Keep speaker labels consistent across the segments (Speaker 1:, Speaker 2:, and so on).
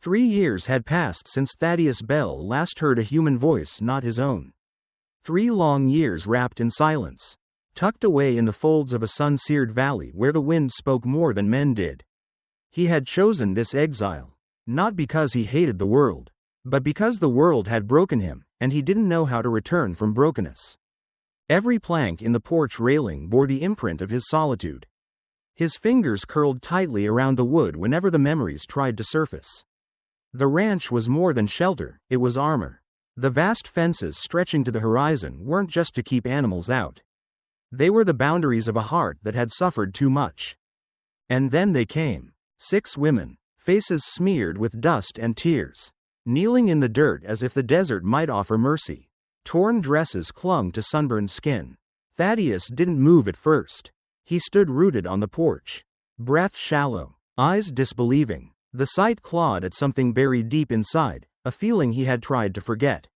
Speaker 1: 3 years had passed since Thaddeus Bell last heard a human voice not his own. 3 long years wrapped in silence, tucked away in the folds of a sun-seared valley where the wind spoke more than men did. He had chosen this exile, not because he hated the world, but because the world had broken him, and he didn't know how to return from brokenness. Every plank in the porch railing bore the imprint of his solitude. His fingers curled tightly around the wood whenever the memories tried to surface. The ranch was more than shelter, it was armor. The vast fences stretching to the horizon weren't just to keep animals out. They were the boundaries of a heart that had suffered too much. And then they came. 6 women, faces smeared with dust and tears, kneeling in the dirt as if the desert might offer mercy. Torn dresses clung to sunburned skin. Thaddeus didn't move at first. He stood rooted on the porch, breath shallow, eyes disbelieving. The sight clawed at something buried deep inside, a feeling he had tried to forget.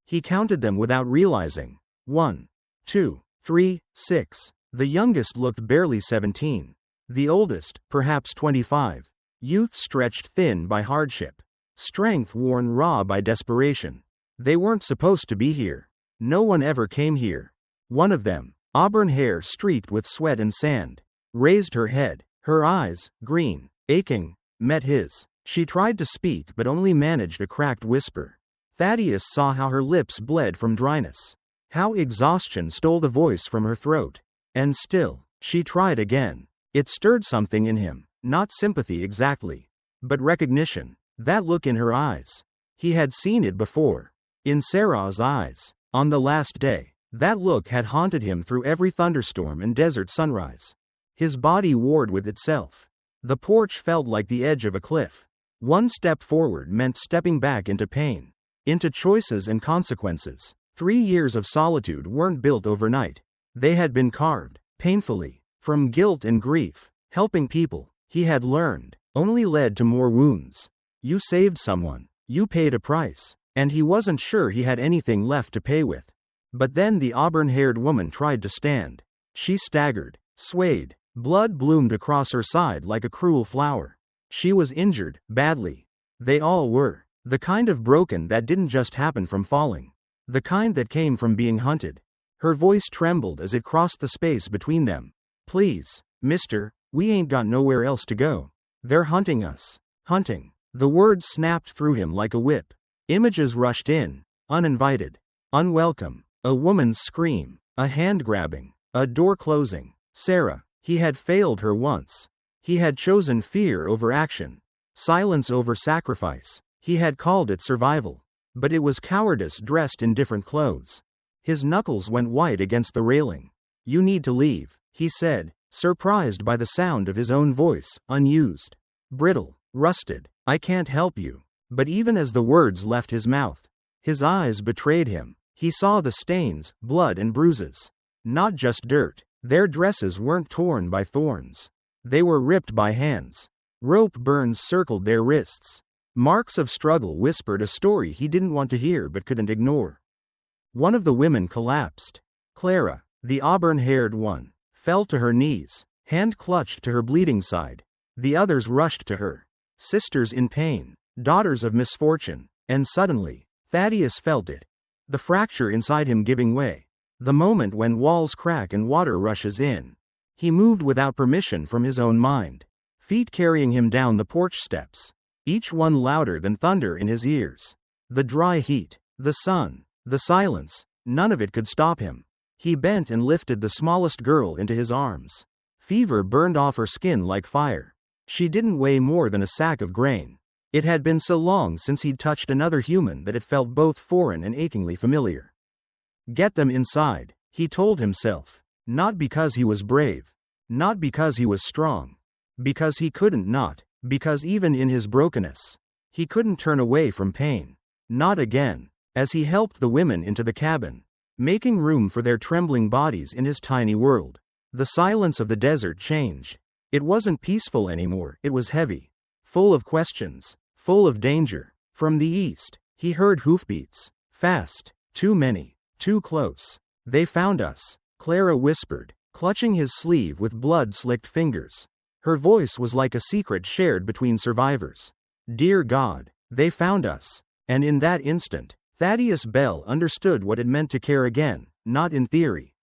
Speaker 1: He counted them without realizing. 1, 2, 3, 6. The youngest looked barely 17. The oldest, perhaps 25. Youth stretched thin by hardship. Strength worn raw by desperation. They weren't supposed to be here. No one ever came here. One of them, auburn hair streaked with sweat and sand, raised her head. Her eyes, green, aching, met his. She tried to speak but only managed a cracked whisper. Thaddeus saw how her lips bled from dryness, how exhaustion stole the voice from her throat. And still, she tried again. It stirred something in him, not sympathy exactly, but recognition. That look in her eyes. He had seen it before. In Sarah's eyes. On the last day. That look had haunted him through every thunderstorm and desert sunrise. His body warred with itself. The porch felt like the edge of a cliff. One step forward meant stepping back into pain, into choices and consequences. 3 years of solitude weren't built overnight. They had been carved, painfully, from guilt and grief. Helping people, he had learned, only led to more wounds. You saved someone, you paid a price, and he wasn't sure he had anything left to pay with. But then the auburn-haired woman tried to stand. She staggered, swayed, blood bloomed across her side like a cruel flower. She was injured, badly. They all were. The kind of broken that didn't just happen from falling. The kind that came from being hunted. Her voice trembled as it crossed the space between them. Please, mister, we ain't got nowhere else to go. They're hunting us. Hunting. The words snapped through him like a whip. Images rushed in, uninvited, unwelcome. A woman's scream, a hand grabbing, a door closing. Sarah. He had failed her once. He had chosen fear over action, silence over sacrifice. He had called it survival. But it was cowardice dressed in different clothes. His knuckles went white against the railing. You need to leave, he said, surprised by the sound of his own voice, unused, brittle, rusted. I can't help you. But even as the words left his mouth, his eyes betrayed him. He saw the stains, blood and bruises. Not just dirt. Their dresses weren't torn by thorns. They were ripped by hands. Rope burns circled their wrists. Marks of struggle whispered a story he didn't want to hear but couldn't ignore. One of the women collapsed. Clara, the auburn-haired one, fell to her knees, hand clutched to her bleeding side. The others rushed to her. Sisters in pain, daughters of misfortune, and suddenly, Thaddeus felt it. The fracture inside him giving way. The moment when walls crack and water rushes in. He moved without permission from his own mind. Feet carrying him down the porch steps. Each one louder than thunder in his ears. The dry heat, the sun, the silence, none of it could stop him. He bent and lifted the smallest girl into his arms. Fever burned off her skin like fire. She didn't weigh more than a sack of grain. It had been so long since he'd touched another human that it felt both foreign and achingly familiar. Get them inside, he told himself. Not because he was brave. Not because he was strong. Because he couldn't not. Because even in his brokenness, he couldn't turn away from pain. Not again. As he helped the women into the cabin, making room for their trembling bodies in his tiny world, the silence of the desert changed. It wasn't peaceful anymore, it was heavy. Full of questions. Full of danger. From the east, he heard hoofbeats. Fast. Too many. Too close. They found us, Clara whispered, clutching his sleeve with blood-slicked fingers. Her voice was like a secret shared between survivors. Dear God, they found us. And in that instant, Thaddeus Bell understood what it meant to care again, not in theory,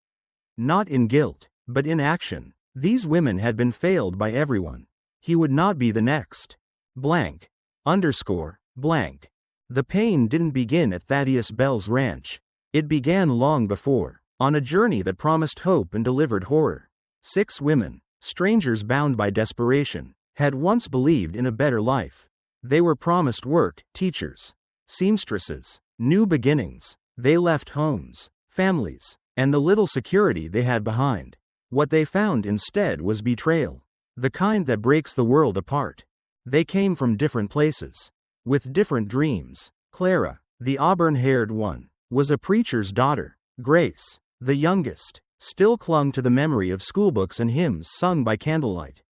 Speaker 1: not in guilt, but in action. These women had been failed by everyone. He would not be the next. Blank. Underscore. Blank. The pain didn't begin at Thaddeus Bell's ranch. It began long before, on a journey that promised hope and delivered horror. 6 women, strangers bound by desperation, had once believed in a better life. They were promised work, teachers, seamstresses, new beginnings. They left homes, families, and the little security they had behind. What they found instead was betrayal, the kind that breaks the world apart. They came from different places, with different dreams. Clara, the auburn-haired one, was a preacher's daughter. Grace, the youngest, still clung to the memory of schoolbooks and hymns sung by candlelight.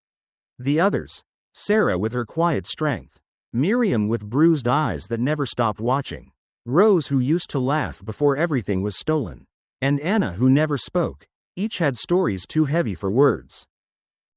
Speaker 1: The others, Sarah with her quiet strength, Miriam with bruised eyes that never stopped watching, Rose who used to laugh before everything was stolen, and Anna who never spoke, each had stories too heavy for words.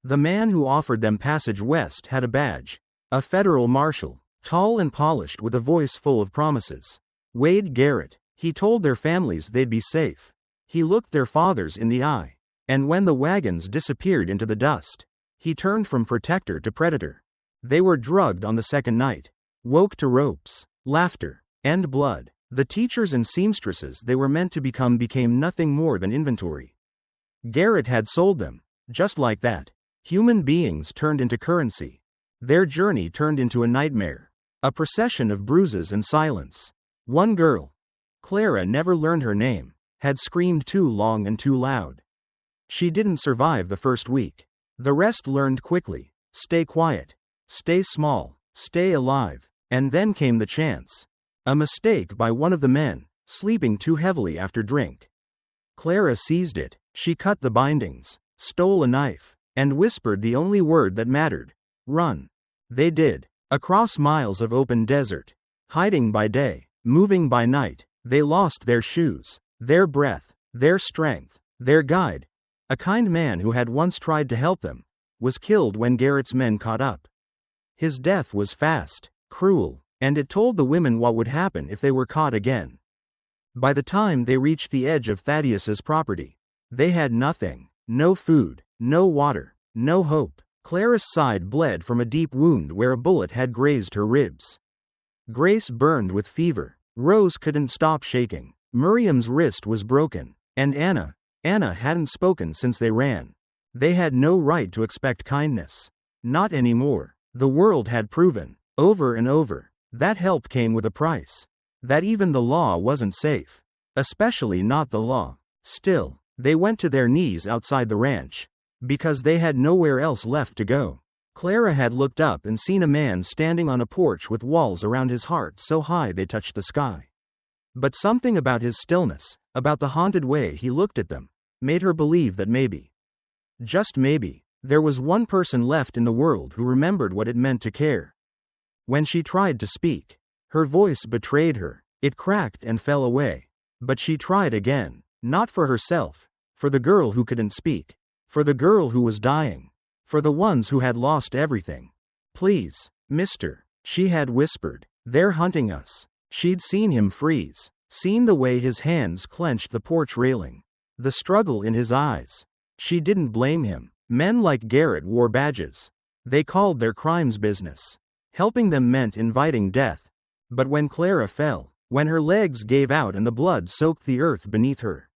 Speaker 1: The man who offered them passage west had a badge, a federal marshal, tall and polished with a voice full of promises. Wade Garrett. He told their families they'd be safe. He looked their fathers in the eye. And when the wagons disappeared into the dust, he turned from protector to predator. They were drugged on the second night, woke to ropes, laughter, and blood. The teachers and seamstresses they were meant to become became nothing more than inventory. Garrett had sold them, just like that. Human beings turned into currency. Their journey turned into a nightmare, a procession of bruises and silence. One girl, Clara never learned her name, had screamed too long and too loud. She didn't survive the first week. The rest learned quickly. Stay quiet. Stay small. Stay alive. And then came the chance. A mistake by one of the men, sleeping too heavily after drink. Clara seized it. She cut the bindings, stole a knife, and whispered the only word that mattered. Run. They did. Across miles of open desert. Hiding by day, moving by night. They lost their shoes, their breath, their strength. Their guide, a kind man who had once tried to help them, was killed when Garrett's men caught up. His death was fast, cruel, and it told the women what would happen if they were caught again. By the time they reached the edge of Thaddeus's property, they had nothing. No food, no water, no hope. Clara's side bled from a deep wound where a bullet had grazed her ribs. Grace burned with fever. Rose couldn't stop shaking. Miriam's wrist was broken. And Anna hadn't spoken since they ran. They had no right to expect kindness. Not anymore. The world had proven, over and over, that help came with a price. That even the law wasn't safe. Especially not the law. Still, they went to their knees outside the ranch. Because they had nowhere else left to go. Clara had looked up and seen a man standing on a porch with walls around his heart so high they touched the sky. But something about his stillness, about the haunted way he looked at them, made her believe that maybe, just maybe, there was one person left in the world who remembered what it meant to care. When she tried to speak, her voice betrayed her. It cracked and fell away. But she tried again, not for herself, for the girl who couldn't speak, for the girl who was dying. For the ones who had lost everything. Please, mister, she had whispered. They're hunting us. She'd seen him freeze, seen the way his hands clenched the porch railing, the struggle in his eyes. She didn't blame him. Men like Garrett wore badges. They called their crimes business. Helping them meant inviting death. But when Clara fell, when her legs gave out and the blood soaked the earth beneath her,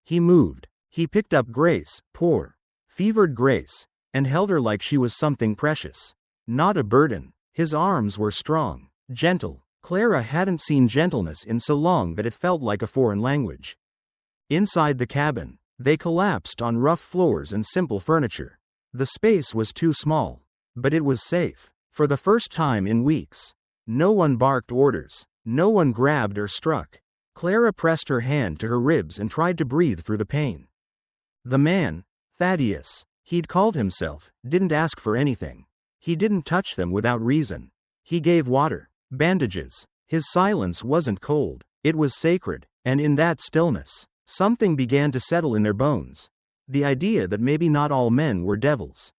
Speaker 1: he moved. He picked up Grace, poor, fevered Grace, and held her like she was something precious. Not a burden. His arms were strong, gentle. Clara hadn't seen gentleness in so long that it felt like a foreign language. Inside the cabin, they collapsed on rough floors and simple furniture. The space was too small, but it was safe. For the first time in weeks, no one barked orders. No one grabbed or struck. Clara pressed her hand to her ribs and tried to breathe through the pain. The man, Thaddeus, he'd called himself, didn't ask for anything. He didn't touch them without reason. He gave water, bandages. His silence wasn't cold, it was sacred, and in that stillness, something began to settle in their bones. The idea that maybe not all men were devils.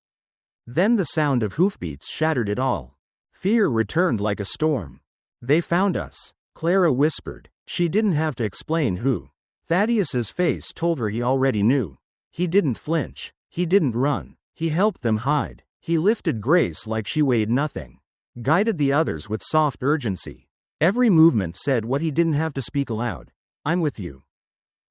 Speaker 1: Then the sound of hoofbeats shattered it all. Fear returned like a storm. They found us, Clara whispered. She didn't have to explain who. Thaddeus's face told her he already knew. He didn't flinch. He didn't run. He helped them hide. He lifted Grace like she weighed nothing. Guided the others with soft urgency. Every movement said what he didn't have to speak aloud. I'm with you.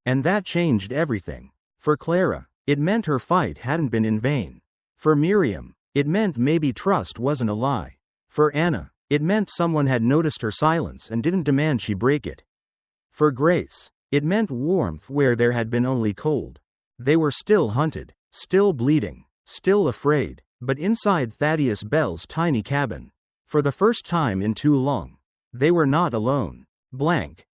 Speaker 1: And that changed everything. For Clara, it meant her fight hadn't been in vain. For Miriam, it meant maybe trust wasn't a lie. For Anna, it meant someone had noticed her silence and didn't demand she break it. For Grace, it meant warmth where there had been only cold. They were still hunted, still bleeding, still afraid, but inside Thaddeus Bell's tiny cabin, for the first time in too long, they were not alone. Blank.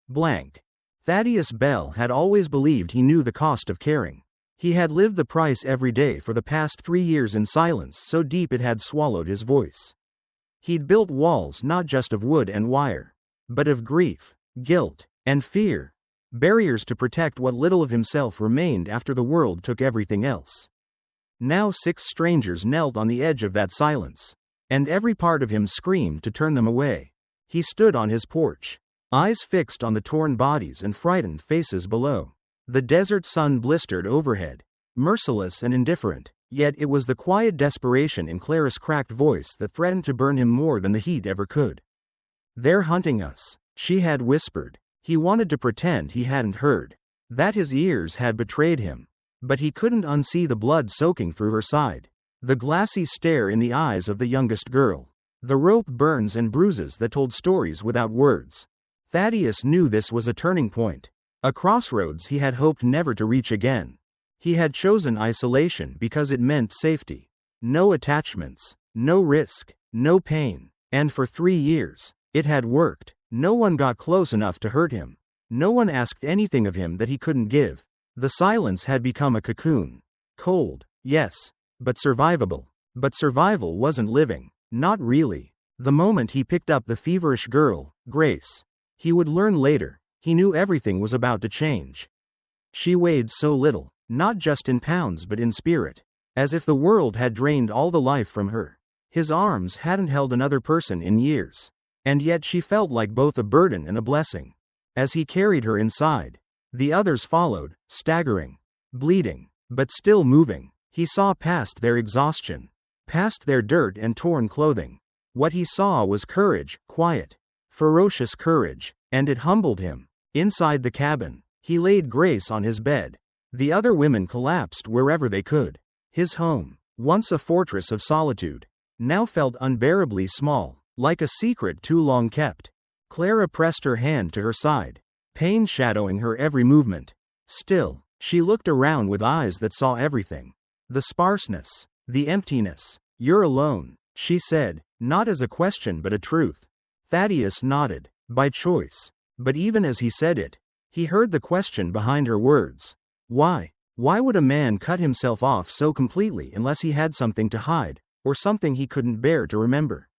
Speaker 1: Blank. Thaddeus Bell had always believed he knew the cost of caring. He had lived the price every day for the past 3 years in silence so deep it had swallowed his voice. He'd built walls not just of wood and wire, but of grief, guilt, and fear. Barriers to protect what little of himself remained after the world took everything else. Now 6 strangers knelt on the edge of that silence, and every part of him screamed to turn them away. He stood on his porch, eyes fixed on the torn bodies and frightened faces below. The desert sun blistered overhead, merciless and indifferent, yet it was the quiet desperation in Clara's cracked voice that threatened to burn him more than the heat ever could. They're hunting us, she had whispered. He wanted to pretend he hadn't heard, that his ears had betrayed him, but he couldn't unsee the blood soaking through her side, the glassy stare in the eyes of the youngest girl, the rope burns and bruises that told stories without words. Thaddeus knew this was a turning point, a crossroads he had hoped never to reach again. He had chosen isolation because it meant safety. No attachments, no risk, no pain, and for 3 years, it had worked. No one got close enough to hurt him. No one asked anything of him that he couldn't give. The silence had become a cocoon. Cold, yes, but survivable. But survival wasn't living. Not really. The moment he picked up the feverish girl, Grace, he would learn later, he knew everything was about to change. She weighed so little, not just in pounds but in spirit, as if the world had drained all the life from her. His arms hadn't held another person in years. And yet she felt like both a burden and a blessing. As he carried her inside, the others followed, staggering, bleeding, but still moving. He saw past their exhaustion, past their dirt and torn clothing. What he saw was courage, quiet, ferocious courage, and it humbled him. Inside the cabin, he laid Grace on his bed. The other women collapsed wherever they could. His home, once a fortress of solitude, now felt unbearably small. Like a secret too long kept. Clara pressed her hand to her side, pain shadowing her every movement. Still, she looked around with eyes that saw everything. The sparseness, the emptiness. You're alone, she said, not as a question but a truth. Thaddeus nodded, by choice. But even as he said it, he heard the question behind her words. Why? Why would a man cut himself off so completely unless he had something to hide, or something he couldn't bear to remember?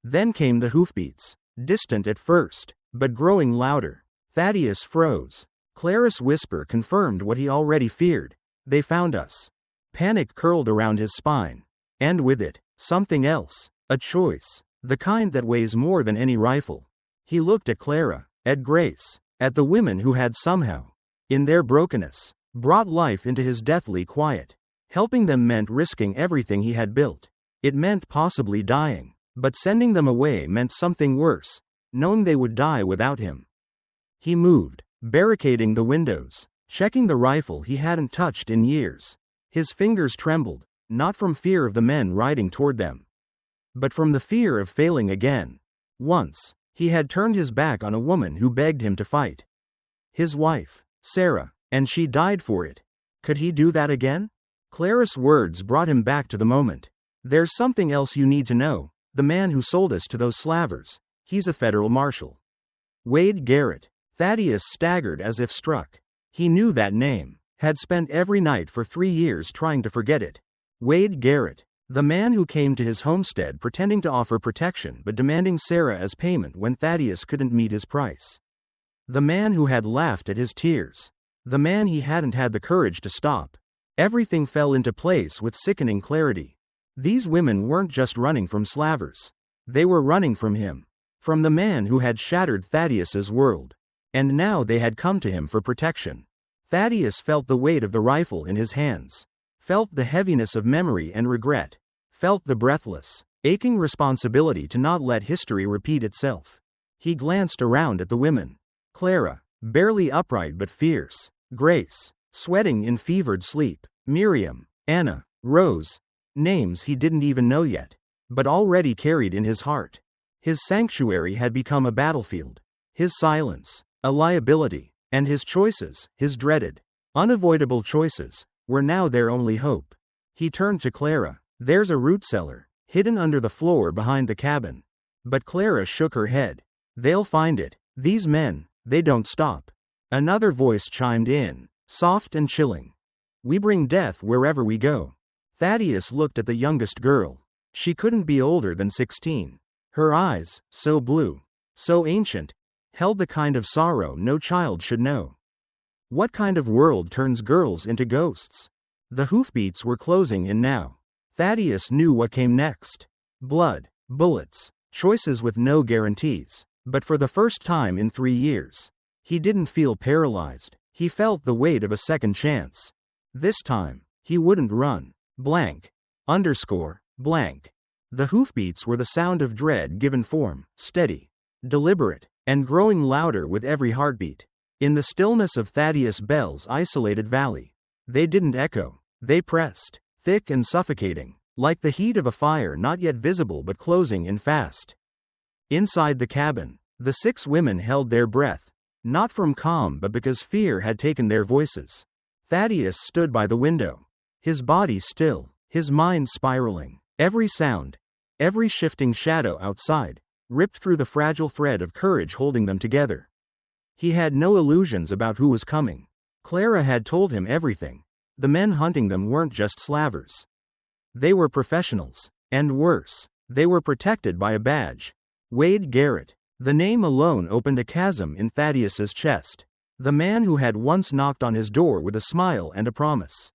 Speaker 1: Then came the hoofbeats, distant at first, but growing louder. Thaddeus froze. Clara's whisper confirmed what he already feared. They found us. Panic curled around his spine. And with it, something else, a choice, the kind that weighs more than any rifle. He looked at Clara, at Grace, at the women who had somehow, in their brokenness, brought life into his deathly quiet. Helping them meant risking everything he had built. It meant possibly dying. But sending them away meant something worse, knowing they would die without him. He moved, barricading the windows, checking the rifle he hadn't touched in years. His fingers trembled, not from fear of the men riding toward them, but from the fear of failing again. Once, he had turned his back on a woman who begged him to fight. His wife, Sarah, and she died for it. Could he do that again? Clara's words brought him back to the moment. There's something else you need to know. The man who sold us to those slavers, he's a federal marshal. Wade Garrett. Thaddeus staggered as if struck. He knew that name, had spent every night for 3 years trying to forget it. Wade Garrett, the man who came to his homestead pretending to offer protection but demanding Sarah as payment when Thaddeus couldn't meet his price. The man who had laughed at his tears. The man he hadn't had the courage to stop. Everything fell into place with sickening clarity. These women weren't just running from slavers. They were running from him. From the man who had shattered Thaddeus's world. And now they had come to him for protection. Thaddeus felt the weight of the rifle in his hands. Felt the heaviness of memory and regret. Felt the breathless, aching responsibility to not let history repeat itself. He glanced around at the women. Clara, barely upright but fierce. Grace, sweating in fevered sleep. Miriam, Anna, Rose. Names he didn't even know yet, but already carried in his heart. His sanctuary had become a battlefield. His silence, a liability, and his choices, his dreaded, unavoidable choices, were now their only hope. He turned to Clara. There's a root cellar, hidden under the floor behind the cabin. But Clara shook her head. They'll find it. These men, they don't stop. Another voice chimed in, soft and chilling. We bring death wherever we go. Thaddeus looked at the youngest girl. She couldn't be older than 16. Her eyes, so blue, so ancient, held the kind of sorrow no child should know. What kind of world turns girls into ghosts? The hoofbeats were closing in now. Thaddeus knew what came next. Blood, bullets, choices with no guarantees. But for the first time in 3 years, he didn't feel paralyzed. He felt the weight of a second chance. This time, he wouldn't run. Blank. Blank. The hoofbeats were the sound of dread given form, steady, deliberate, and growing louder with every heartbeat. In the stillness of Thaddeus Bell's isolated valley, they didn't echo, they pressed, thick and suffocating, like the heat of a fire not yet visible but closing in fast. Inside the cabin, the 6 women held their breath, not from calm but because fear had taken their voices. Thaddeus stood by the window, his body still, his mind spiraling. Every sound, every shifting shadow outside, ripped through the fragile thread of courage holding them together. He had no illusions about who was coming. Clara had told him everything. The men hunting them weren't just slavers. They were professionals, and worse, they were protected by a badge. Wade Garrett. The name alone opened a chasm in Thaddeus's chest. The man who had once knocked on his door with a smile and a promise.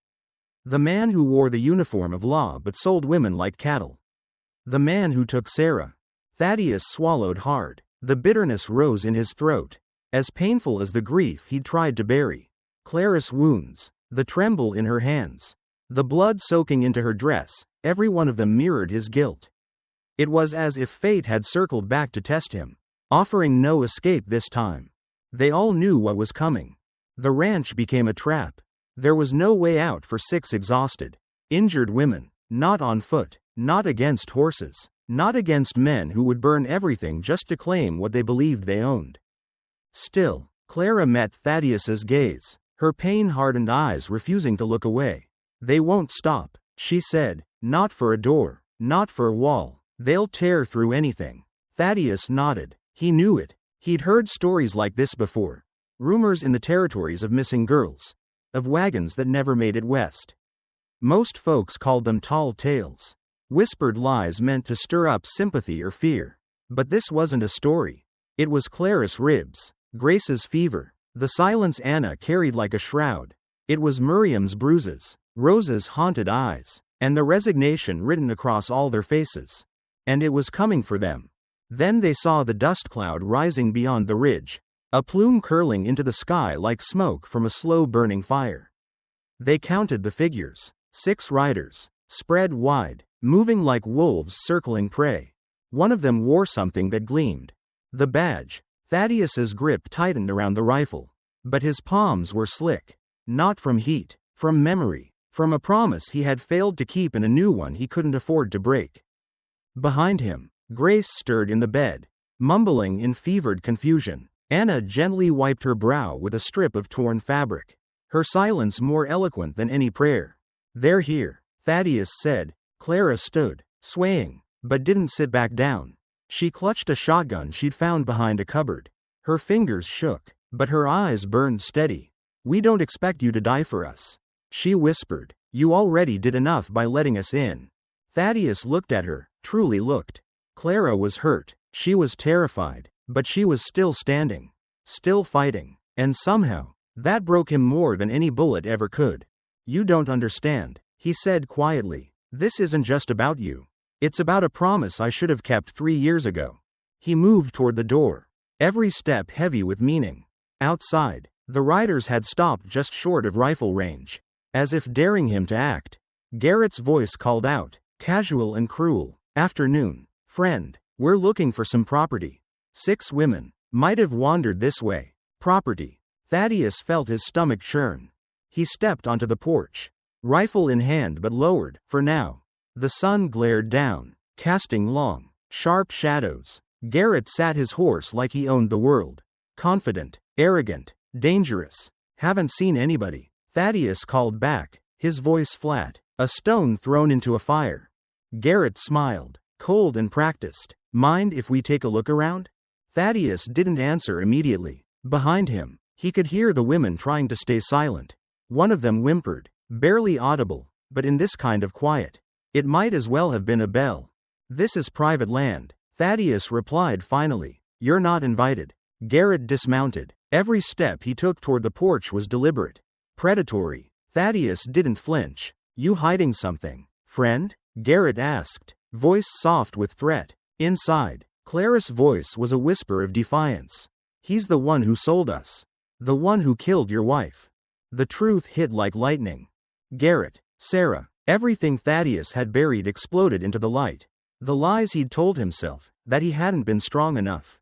Speaker 1: The man who wore the uniform of law but sold women like cattle. The man who took Sarah. Thaddeus swallowed hard. The bitterness rose in his throat, as painful as the grief he'd tried to bury. Clara's wounds, the tremble in her hands, the blood soaking into her dress, every one of them mirrored his guilt. It was as if fate had circled back to test him, offering no escape this time. They all knew what was coming. The ranch became a trap. There was no way out for 6 exhausted, injured women, not on foot, not against horses, not against men who would burn everything just to claim what they believed they owned. Still, Clara met Thaddeus's gaze, her pain-hardened eyes refusing to look away. They won't stop, she said, not for a door, not for a wall. They'll tear through anything. Thaddeus nodded. He knew it. He'd heard stories like this before. Rumors in the territories of missing girls. Of wagons that never made it west. Most folks called them tall tales. Whispered lies meant to stir up sympathy or fear. But this wasn't a story. It was Clara's ribs, Grace's fever, the silence Anna carried like a shroud. It was Miriam's bruises, Rose's haunted eyes, and the resignation written across all their faces. And it was coming for them. Then they saw the dust cloud rising beyond the ridge, a plume curling into the sky like smoke from a slow-burning fire. They counted the figures. 6 riders, spread wide, moving like wolves circling prey. One of them wore something that gleamed. The badge. Thaddeus's grip tightened around the rifle. But his palms were slick. Not from heat, from memory, from a promise he had failed to keep and a new one he couldn't afford to break. Behind him, Grace stirred in the bed, mumbling in fevered confusion. Anna gently wiped her brow with a strip of torn fabric, her silence more eloquent than any prayer. They're here, Thaddeus said. Clara stood, swaying, but didn't sit back down. She clutched a shotgun she'd found behind a cupboard. Her fingers shook, but her eyes burned steady. We don't expect you to die for us, she whispered. You already did enough by letting us in. Thaddeus looked at her, truly looked. Clara was hurt, she was terrified, but she was still standing, still fighting, and somehow, that broke him more than any bullet ever could. You don't understand, he said quietly. This isn't just about you. It's about a promise I should have kept 3 years ago. He moved toward the door, every step heavy with meaning. Outside, the riders had stopped just short of rifle range, as if daring him to act. Garrett's voice called out, casual and cruel, "Afternoon, friend. We're looking for some property." 6 women might have wandered this way. Property. Thaddeus felt his stomach churn. He stepped onto the porch, rifle in hand but lowered, for now. The sun glared down, casting long, sharp shadows. Garrett sat his horse like he owned the world. Confident, arrogant, dangerous. "Haven't seen anybody," Thaddeus called back, his voice flat. A stone thrown into a fire. Garrett smiled, cold and practiced. "Mind if we take a look around?" Thaddeus didn't answer immediately. Behind him, he could hear the women trying to stay silent. One of them whimpered, barely audible, but in this kind of quiet, it might as well have been a bell. "This is private land," Thaddeus replied finally. "You're not invited." Garrett dismounted. Every step he took toward the porch was deliberate, predatory. Thaddeus didn't flinch. "You hiding something, friend?" Garrett asked, voice soft with threat. Inside, Clara's voice was a whisper of defiance. "He's the one who sold us. The one who killed your wife." The truth hit like lightning. Garrett, Sarah, everything Thaddeus had buried exploded into the light. The lies he'd told himself, that he hadn't been strong enough,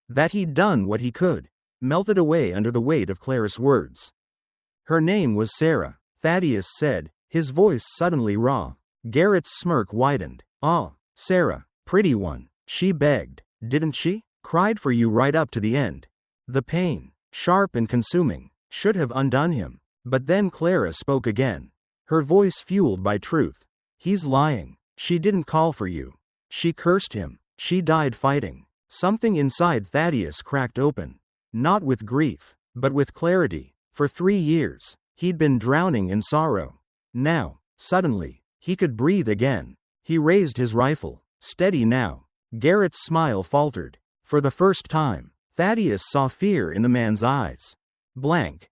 Speaker 1: that he'd done what he could, melted away under the weight of Clara's words. "Her name was Sarah," Thaddeus said, his voice suddenly raw. Garrett's smirk widened. "Ah, Sarah, pretty one. She begged, didn't she? Cried for you right up to the end." The pain, sharp and consuming, should have undone him. But then Clara spoke again, her voice fueled by truth. "He's lying. She didn't call for you. She cursed him. She died fighting." Something inside Thaddeus cracked open. Not with grief, but with clarity. For 3 years, he'd been drowning in sorrow. Now, suddenly, he could breathe again. He raised his rifle. Steady now. Garrett's smile faltered. For the first time, Thaddeus saw fear in the man's eyes. Blank.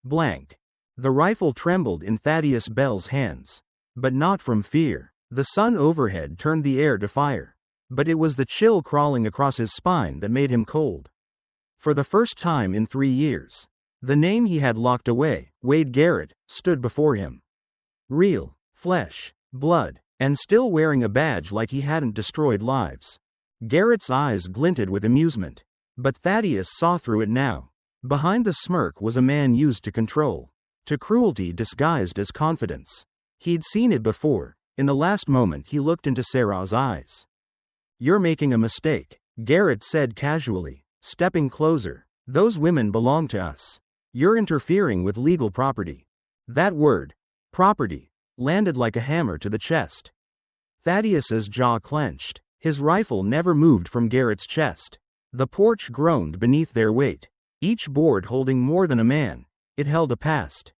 Speaker 1: Blank. The rifle trembled in Thaddeus Bell's hands. But not from fear. The sun overhead turned the air to fire. But it was the chill crawling across his spine that made him cold. For the first time in 3 years, the name he had locked away, Wade Garrett, stood before him. Real, flesh, blood, and still wearing a badge like he hadn't destroyed lives. Garrett's eyes glinted with amusement. But Thaddeus saw through it now. Behind the smirk was a man used to control, to cruelty disguised as confidence. He'd seen it before. In the last moment he looked into Sarah's eyes. "You're making a mistake," Garrett said casually, stepping closer. "Those women belong to us. You're interfering with legal property." That word, property, landed like a hammer to the chest. Thaddeus's jaw clenched. His rifle never moved from Garrett's chest. The porch groaned beneath their weight. Each board holding more than a man. It held a past.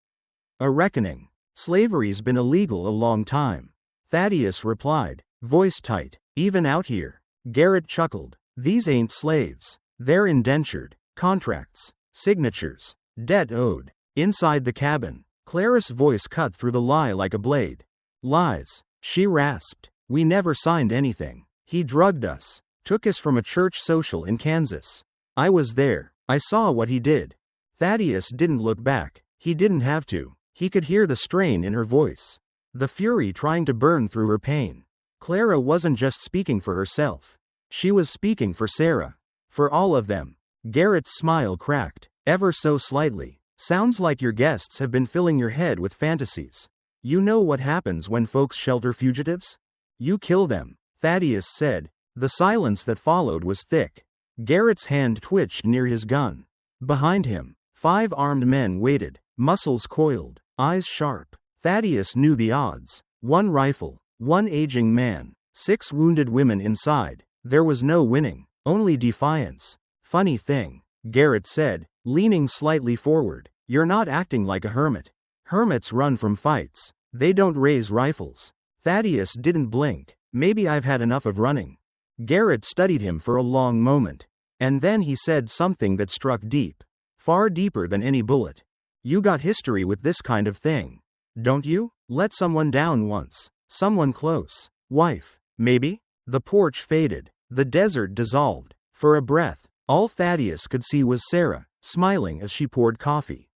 Speaker 1: A reckoning. "Slavery's been illegal a long time," Thaddeus replied, voice tight. "Even out here." Garrett chuckled. "These ain't slaves. They're indentured. Contracts. Signatures. Debt owed." Inside the cabin, Clara's voice cut through the lie like a blade. "Lies," she rasped. "We never signed anything. He drugged us. Took us from a church social in Kansas. I was there. I saw what he did." Thaddeus didn't look back. He didn't have to. He could hear the strain in her voice. The fury trying to burn through her pain. Clara wasn't just speaking for herself. She was speaking for Sarah. For all of them. Garrett's smile cracked, ever so slightly. "Sounds like your guests have been filling your head with fantasies. You know what happens when folks shelter fugitives? You kill them," Thaddeus said. The silence that followed was thick. Garrett's hand twitched near his gun. Behind him, 5 armed men waited, muscles coiled, eyes sharp. Thaddeus knew the odds. 1 rifle, 1 aging man, 6 wounded women inside. There was no winning, only defiance. "Funny thing," Garrett said, leaning slightly forward. "You're not acting like a hermit. Hermits run from fights. They don't raise rifles." Thaddeus didn't blink. "Maybe I've had enough of running." Garrett studied him for a long moment. And then he said something that struck deep. Far deeper than any bullet. "You got history with this kind of thing, don't you?" Let someone down once. Someone close. Wife. Maybe? The porch faded. The desert dissolved. For a breath, all Thaddeus could see was Sarah, smiling as she poured coffee,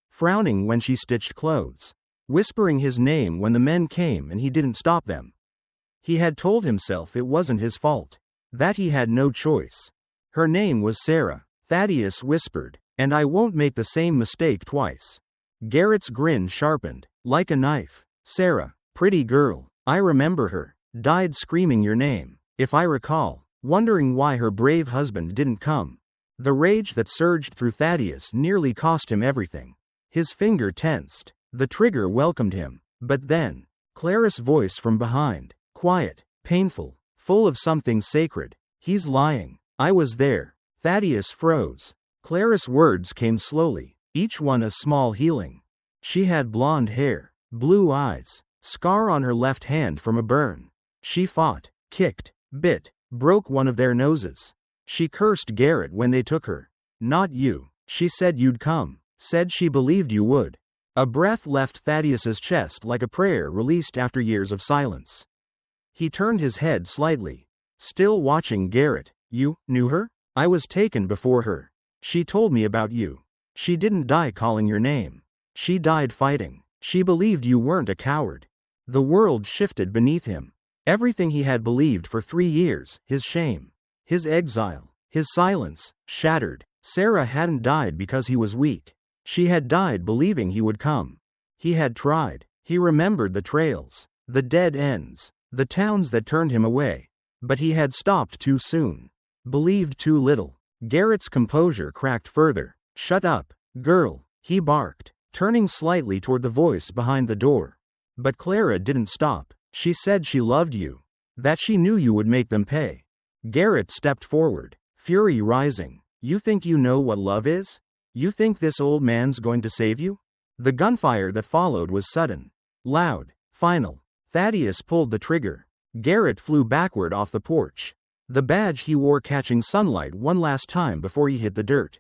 Speaker 1: frowning when she stitched clothes, whispering his name when the men came and he didn't stop them. He had told himself it wasn't his fault, that he had no choice. Her name was Sarah, Thaddeus whispered, and I won't make the same mistake twice. Garrett's grin sharpened, like a knife. Sarah, pretty girl, I remember her, died screaming your name, if I recall, wondering why her brave husband didn't come. The rage that surged through Thaddeus nearly cost him everything. His finger tensed. The trigger welcomed him. But then, Clara's voice from behind, quiet, painful, full of something sacred. He's lying. I was there. Thaddeus froze. Clara's words came slowly, each one a small healing. She had blonde hair, blue eyes, scar on her left hand from a burn. She fought, kicked, bit, broke one of their noses. She cursed Garrett when they took her. Not you. She said you'd come. Said she believed you would. A breath left Thaddeus's chest like a prayer released after years of silence. He turned his head slightly, still watching Garrett. You knew her? I was taken before her. She told me about you. She didn't die calling your name. She died fighting. She believed you weren't a coward. The world shifted beneath him. Everything he had believed for 3 years, his shame, his exile, his silence, shattered. Sarah hadn't died because he was weak. She had died believing he would come. He had tried. He remembered the trails, the dead ends, the towns that turned him away. But he had stopped too soon. Believed too little. Garrett's composure cracked further. Shut up, girl, he barked, turning slightly toward the voice behind the door. But Clara didn't stop. She said she loved you. That she knew you would make them pay. Garrett stepped forward, fury rising. You think you know what love is? You think this old man's going to save you? The gunfire that followed was sudden, loud, final. Thaddeus pulled the trigger. Garrett flew backward off the porch, the badge he wore catching sunlight one last time before he hit the dirt.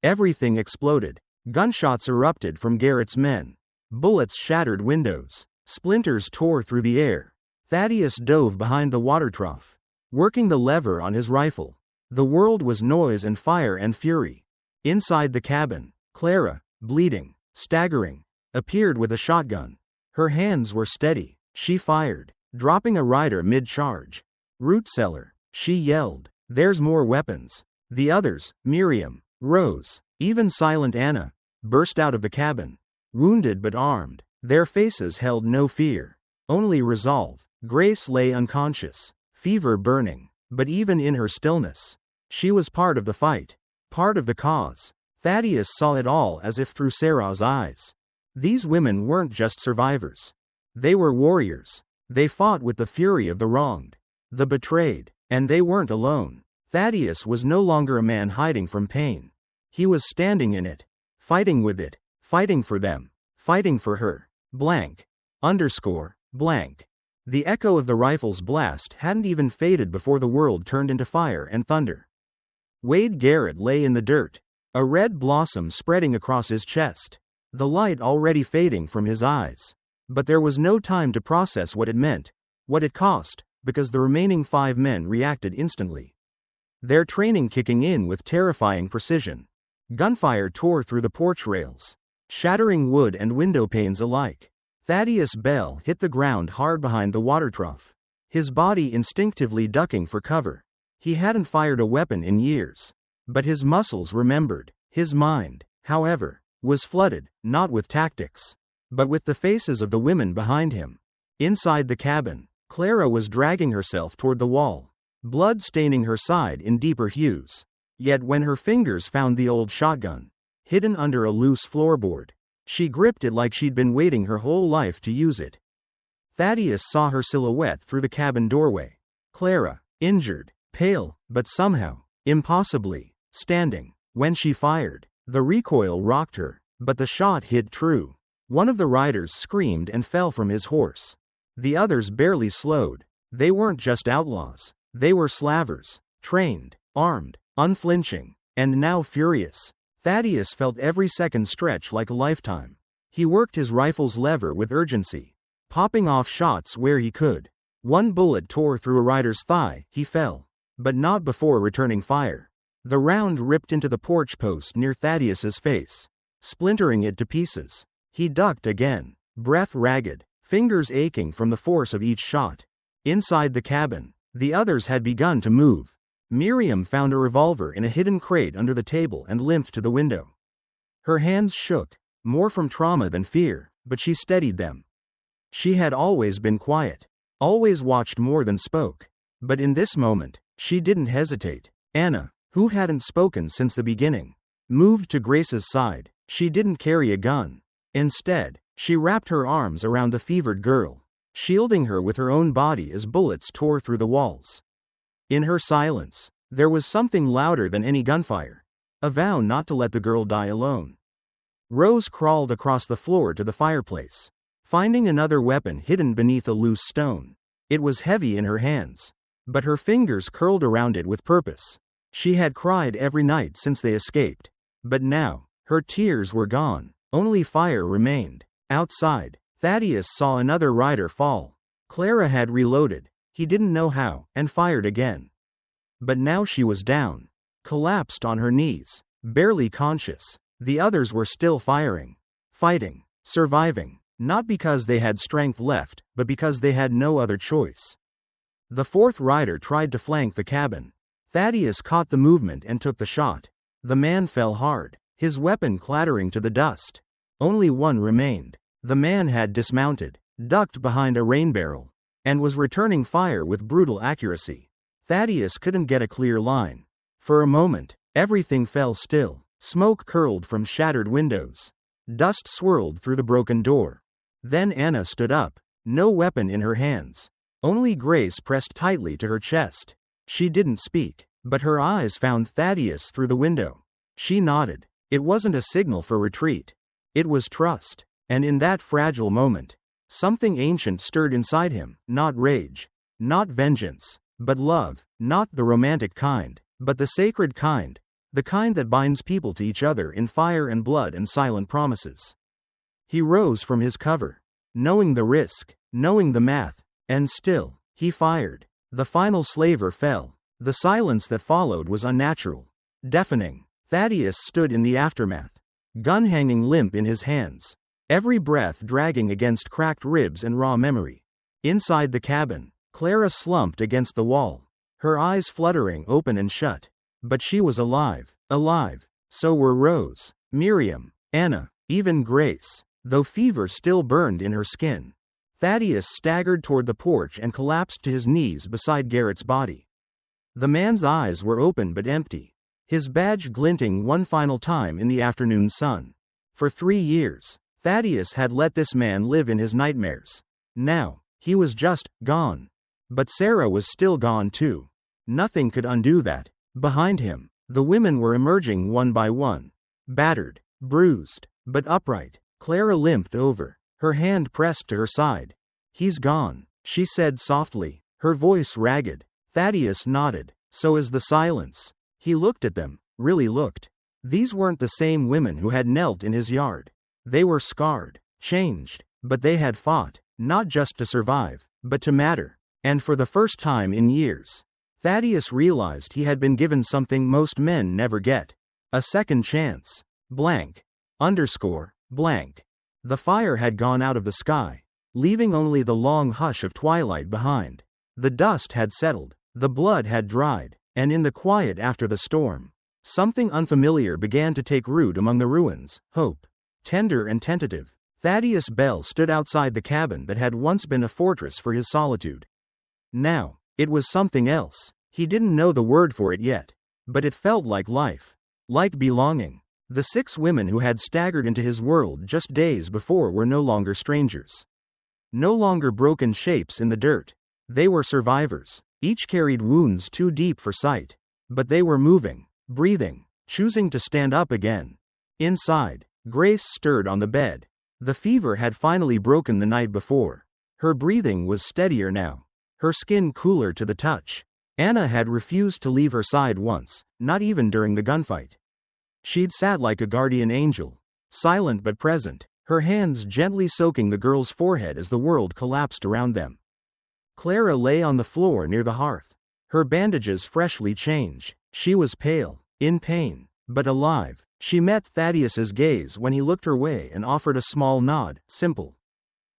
Speaker 1: Everything exploded. Gunshots erupted from Garrett's men. Bullets shattered windows. Splinters tore through the air. Thaddeus dove behind the water trough, working the lever on his rifle. The world was noise and fire and fury. Inside the cabin, Clara, bleeding, staggering, appeared with a shotgun. Her hands were steady. She fired, dropping a rider mid-charge. Root cellar, she yelled. There's more weapons. The others, Miriam, Rose, even silent Anna, burst out of the cabin, wounded but armed. Their faces held no fear, only resolve. Grace lay unconscious, fever burning, but even in her stillness, she was part of the fight, part of the cause. Thaddeus saw it all as if through Sarah's eyes. These women weren't just survivors. They were warriors. They fought with the fury of the wronged, the betrayed, and they weren't alone. Thaddeus was no longer a man hiding from pain. He was standing in it, fighting with it, fighting for them, fighting for her. Blank. Blank. The echo of the rifle's blast hadn't even faded before the world turned into fire and thunder. Wade Garrett lay in the dirt, a red blossom spreading across his chest, the light already fading from his eyes. But there was no time to process what it meant, what it cost, because the remaining 5 men reacted instantly, their training kicking in with terrifying precision. Gunfire tore through the porch rails, shattering wood and window panes alike. Thaddeus Bell hit the ground hard behind the water trough, his body instinctively ducking for cover. He hadn't fired a weapon in years, but his muscles remembered. His mind, however, was flooded, not with tactics, but with the faces of the women behind him. Inside the cabin, Clara was dragging herself toward the wall, blood staining her side in deeper hues. Yet when her fingers found the old shotgun, hidden under a loose floorboard, she gripped it like she'd been waiting her whole life to use it. Thaddeus saw her silhouette through the cabin doorway. Clara, injured, pale, but somehow, impossibly, standing. When she fired, the recoil rocked her, but the shot hit true. One of the riders screamed and fell from his horse. The others barely slowed. They weren't just outlaws. They were slavers, trained, armed, unflinching, and now furious. Thaddeus felt every second stretch like a lifetime. He worked his rifle's lever with urgency, popping off shots where he could. One bullet tore through a rider's thigh, he fell, but not before returning fire. The round ripped into the porch post near Thaddeus's face, splintering it to pieces. He ducked again, breath ragged, fingers aching from the force of each shot. Inside the cabin, the others had begun to move. Miriam found a revolver in a hidden crate under the table and limped to the window. Her hands shook, more from trauma than fear, but she steadied them. She had always been quiet, always watched more than spoke. But in this moment, she didn't hesitate. Anna, who hadn't spoken since the beginning, moved to Grace's side. She didn't carry a gun. Instead, she wrapped her arms around the fevered girl, shielding her with her own body as bullets tore through the walls. In her silence, there was something louder than any gunfire, a vow not to let the girl die alone. Rose crawled across the floor to the fireplace, finding another weapon hidden beneath a loose stone. It was heavy in her hands, but her fingers curled around it with purpose. She had cried every night since they escaped, but now, her tears were gone, only fire remained. Outside, Thaddeus saw another rider fall. Clara had reloaded, he didn't know how, and fired again. But now she was down, collapsed on her knees, barely conscious. The others were still firing, fighting, surviving, not because they had strength left, but because they had no other choice. The fourth rider tried to flank the cabin. Thaddeus caught the movement and took the shot. The man fell hard, his weapon clattering to the dust. Only one remained. The man had dismounted, ducked behind a rain barrel, and was returning fire with brutal accuracy. Thaddeus couldn't get a clear line. For a moment, everything fell still. Smoke curled from shattered windows. Dust swirled through the broken door. Then Anna stood up, no weapon in her hands. Only Grace pressed tightly to her chest. She didn't speak, but her eyes found Thaddeus through the window. She nodded. It wasn't a signal for retreat. It was trust. And in that fragile moment, something ancient stirred inside him, not rage, not vengeance, but love, not the romantic kind, but the sacred kind. The kind that binds people to each other in fire and blood and silent promises. He rose from his cover, knowing the risk, knowing the math, and still, he fired. The final slaver fell. The silence that followed was unnatural, deafening. Thaddeus stood in the aftermath, gun hanging limp in his hands, every breath dragging against cracked ribs and raw memory. Inside the cabin, Clara slumped against the wall, her eyes fluttering open and shut. But she was alive, alive. So were Rose, Miriam, Anna, even Grace, though fever still burned in her skin. Thaddeus staggered toward the porch and collapsed to his knees beside Garrett's body. The man's eyes were open but empty, his badge glinting one final time in the afternoon sun. For 3 years, Thaddeus had let this man live in his nightmares. Now, he was just gone. But Sarah was still gone too. Nothing could undo that. Behind him, the women were emerging one by one, battered, bruised, but upright. Clara limped over, her hand pressed to her side. "He's gone," she said softly, her voice ragged. Thaddeus nodded. So is the silence. He looked at them, really looked. These weren't the same women who had knelt in his yard. They were scarred, changed, but they had fought, not just to survive, but to matter. And for the first time in years, Thaddeus realized he had been given something most men never get. A second chance. Blank. Blank. The fire had gone out of the sky, leaving only the long hush of twilight behind. The dust had settled, the blood had dried, and in the quiet after the storm, something unfamiliar began to take root among the ruins, hope. Tender and tentative. Thaddeus Bell stood outside the cabin that had once been a fortress for his solitude. Now, it was something else. He didn't know the word for it yet, but it felt like life, like belonging. The 6 women who had staggered into his world just days before were no longer strangers. No longer broken shapes in the dirt. They were survivors. Each carried wounds too deep for sight. But they were moving, breathing, choosing to stand up again. Inside, Grace stirred on the bed. The fever had finally broken the night before. Her breathing was steadier now, her skin cooler to the touch. Anna had refused to leave her side once, not even during the gunfight. She'd sat like a guardian angel, silent but present, her hands gently soaking the girl's forehead as the world collapsed around them. Clara lay on the floor near the hearth, her bandages freshly changed. She was pale, in pain, but alive. She met Thaddeus's gaze when he looked her way and offered a small nod, simple,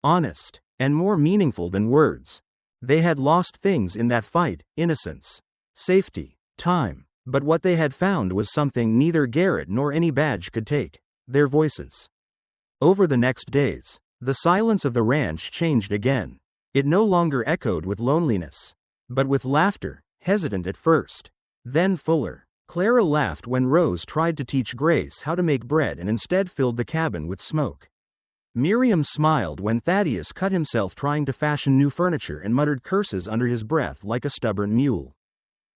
Speaker 1: honest, and more meaningful than words. They had lost things in that fight: innocence, safety, time. But what they had found was something neither Garrett nor any badge could take: their voices. Over the next days, the silence of the ranch changed again. It no longer echoed with loneliness, but with laughter, hesitant at first, then fuller. Clara laughed when Rose tried to teach Grace how to make bread and instead filled the cabin with smoke. Miriam smiled when Thaddeus cut himself trying to fashion new furniture and muttered curses under his breath like a stubborn mule.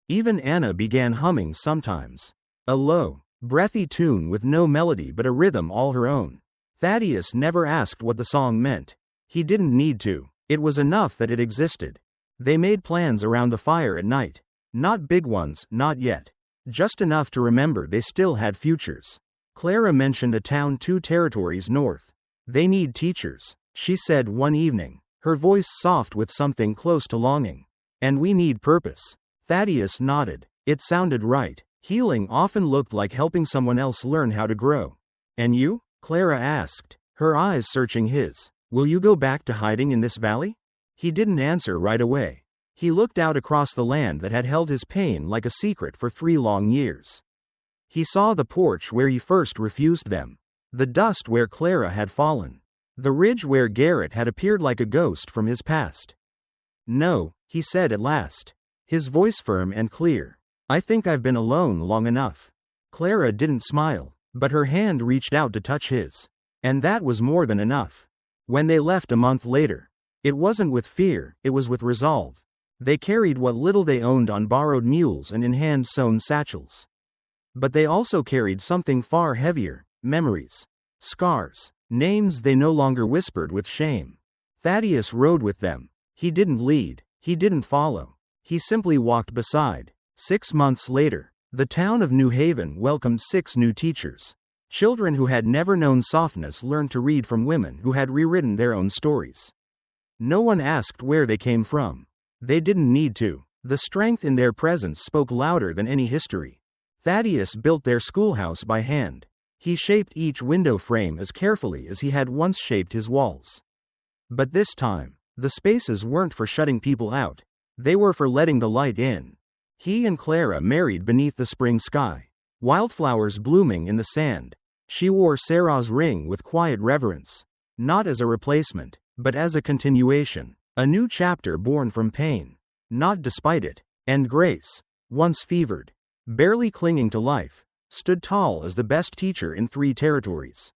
Speaker 1: Even Anna began humming sometimes, a low, breathy tune with no melody but a rhythm all her own. Thaddeus never asked what the song meant. He didn't need to. It was enough that it existed. They made plans around the fire at night. Not big ones, not yet. Just enough to remember they still had futures. Clara mentioned a town 2 territories north. They need teachers, she said one evening, her voice soft with something close to longing. And we need purpose. Thaddeus nodded. It sounded right. Healing often looked like helping someone else learn how to grow. And you? Clara asked, her eyes searching his. Will you go back to hiding in this valley? He didn't answer right away. He looked out across the land that had held his pain like a secret for 3 long years. He saw the porch where he first refused them, the dust where Clara had fallen, the ridge where Garrett had appeared like a ghost from his past. No, he said at last, his voice firm and clear. I think I've been alone long enough. Clara didn't smile, but her hand reached out to touch his. And that was more than enough. When they left a month later, it wasn't with fear, it was with resolve. They carried what little they owned on borrowed mules and in hand-sewn satchels. But they also carried something far heavier: memories, scars, names they no longer whispered with shame. Thaddeus rode with them. He didn't lead, he didn't follow. He simply walked beside. 6 months later, the town of New Haven welcomed 6 new teachers. Children who had never known softness learned to read from women who had rewritten their own stories. No one asked where they came from. They didn't need to. The strength in their presence spoke louder than any history. Thaddeus built their schoolhouse by hand. He shaped each window frame as carefully as he had once shaped his walls. But this time, the spaces weren't for shutting people out. They were for letting the light in. He and Clara married beneath the spring sky, wildflowers blooming in the sand. She wore Sarah's ring with quiet reverence, not as a replacement, but as a continuation, a new chapter born from pain, not despite it. And Grace, once fevered, barely clinging to life, stood tall as the best teacher in 3 territories.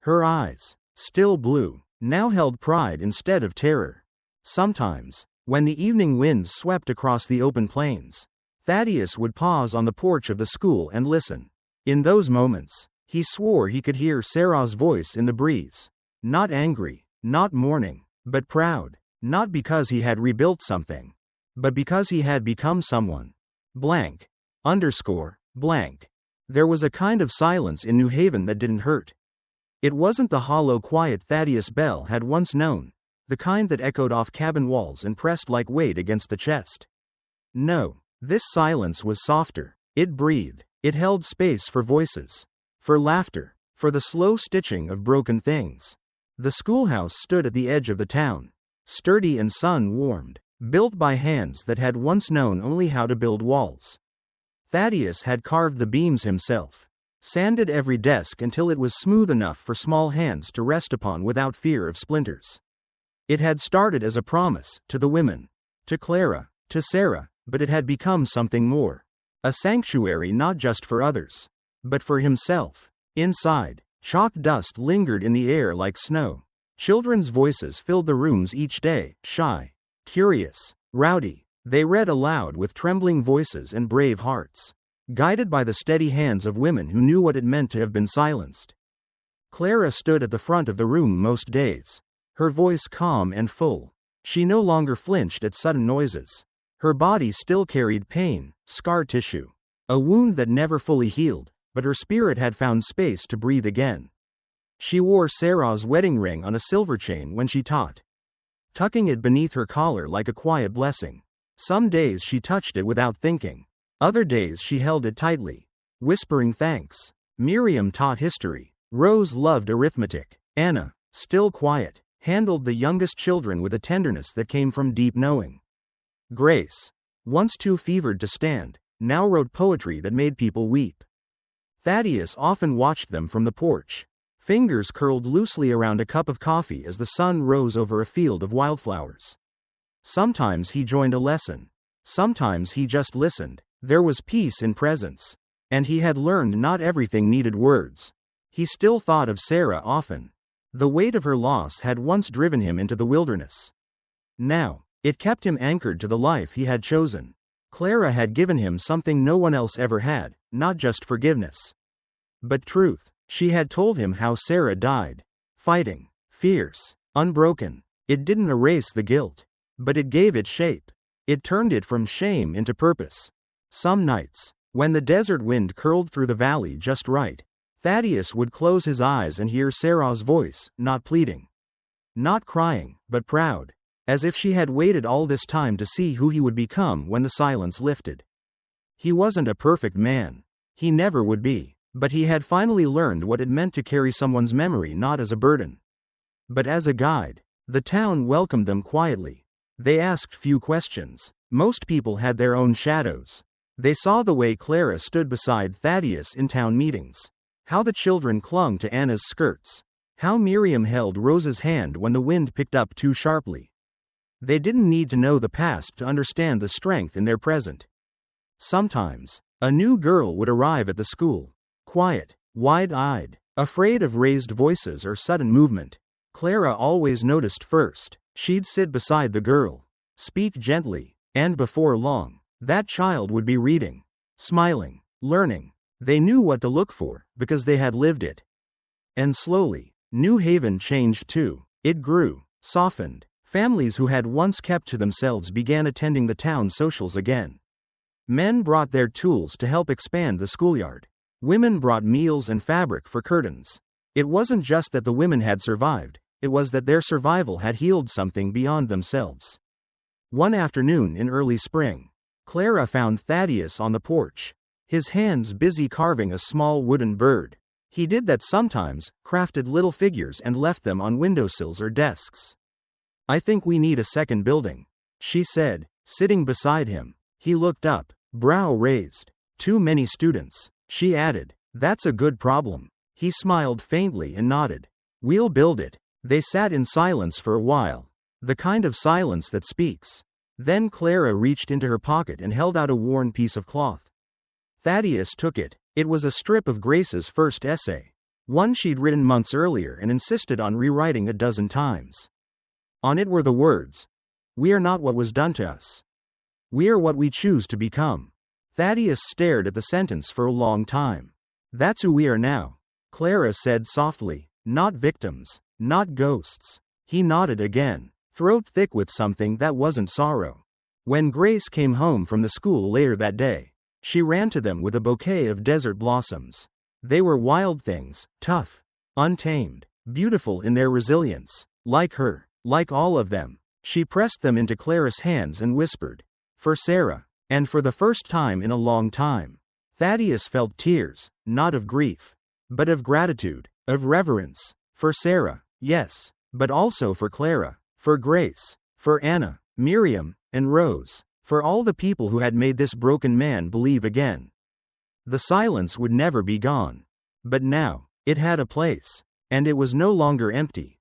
Speaker 1: Her eyes, still blue, now held pride instead of terror. Sometimes, when the evening winds swept across the open plains, Thaddeus would pause on the porch of the school and listen. In those moments, he swore he could hear Sarah's voice in the breeze. Not angry, not mourning, but proud. Not because he had rebuilt something, but because he had become someone. Blank. Blank. There was a kind of silence in New Haven that didn't hurt. It wasn't the hollow quiet Thaddeus Bell had once known, the kind that echoed off cabin walls and pressed like weight against the chest. No, this silence was softer. It breathed. It held space for voices, for laughter, for the slow stitching of broken things. The schoolhouse stood at the edge of the town, sturdy and sun-warmed, built by hands that had once known only how to build walls. Thaddeus had carved the beams himself, sanded every desk until it was smooth enough for small hands to rest upon without fear of splinters. It had started as a promise, to the women, to Clara, to Sarah, but it had become something more. A sanctuary not just for others, but for himself. Inside, chalk dust lingered in the air like snow. Children's voices filled the rooms each day, shy, curious, rowdy. They read aloud with trembling voices and brave hearts, guided by the steady hands of women who knew what it meant to have been silenced. Clara stood at the front of the room most days, her voice calm and full. She no longer flinched at sudden noises. Her body still carried pain, scar tissue, a wound that never fully healed, but her spirit had found space to breathe again. She wore Sarah's wedding ring on a silver chain when she taught, tucking it beneath her collar like a quiet blessing. Some days she touched it without thinking. Other days she held it tightly, whispering thanks. Miriam taught history. Rose loved arithmetic. Anna, still quiet, handled the youngest children with a tenderness that came from deep knowing. Grace, once too fevered to stand, now wrote poetry that made people weep. Thaddeus often watched them from the porch, fingers curled loosely around a cup of coffee as the sun rose over a field of wildflowers. Sometimes he joined a lesson. Sometimes he just listened. There was peace in presence. And he had learned not everything needed words. He still thought of Sarah often. The weight of her loss had once driven him into the wilderness. Now, it kept him anchored to the life he had chosen. Clara had given him something no one else ever had, not just forgiveness, but truth. She had told him how Sarah died, fighting, fierce, unbroken. It didn't erase the guilt, but it gave it shape. It turned it from shame into purpose. Some nights, when the desert wind curled through the valley just right, Thaddeus would close his eyes and hear Sarah's voice, not pleading, not crying, but proud, as if she had waited all this time to see who he would become when the silence lifted. He wasn't a perfect man. He never would be. But he had finally learned what it meant to carry someone's memory not as a burden, but as a guide. The town welcomed them quietly. They asked few questions. Most people had their own shadows. They saw the way Clara stood beside Thaddeus in town meetings, how the children clung to Anna's skirts, how Miriam held Rose's hand when the wind picked up too sharply. They didn't need to know the past to understand the strength in their present. Sometimes, a new girl would arrive at the school, quiet, wide-eyed, afraid of raised voices or sudden movement. Clara always noticed first. She'd sit beside the girl, speak gently, and before long, that child would be reading, smiling, learning. They knew what to look for, because they had lived it. And slowly, New Haven changed too. It grew, softened. Families who had once kept to themselves began attending the town socials again. Men brought their tools to help expand the schoolyard. Women brought meals and fabric for curtains. It wasn't just that the women had survived, it was that their survival had healed something beyond themselves. One afternoon in early spring, Clara found Thaddeus on the porch, his hands busy carving a small wooden bird. He did that sometimes, crafted little figures and left them on windowsills or desks. "I think we need a second building," she said, sitting beside him. He looked up, brow raised. "Too many students," she added. "That's a good problem." He smiled faintly and nodded. "We'll build it." They sat in silence for a while, the kind of silence that speaks. Then Clara reached into her pocket and held out a worn piece of cloth. Thaddeus took it. It was a strip of Grace's first essay, one she'd written months earlier and insisted on rewriting a dozen times. On it were the words, "We are not what was done to us. We are what we choose to become." Thaddeus stared at the sentence for a long time. "That's who we are now," Clara said softly. "Not victims, not ghosts." He nodded again, throat thick with something that wasn't sorrow. When Grace came home from the school later that day, she ran to them with a bouquet of desert blossoms. They were wild things, tough, untamed, beautiful in their resilience. Like her, like all of them. She pressed them into Clara's hands and whispered, "For Sarah." And for the first time in a long time, Thaddeus felt tears, not of grief, but of gratitude, of reverence. For Sarah, yes, but also for Clara, for Grace, for Anna, Miriam, and Rose, for all the people who had made this broken man believe again. The silence would never be gone. But now, it had a place, and it was no longer empty.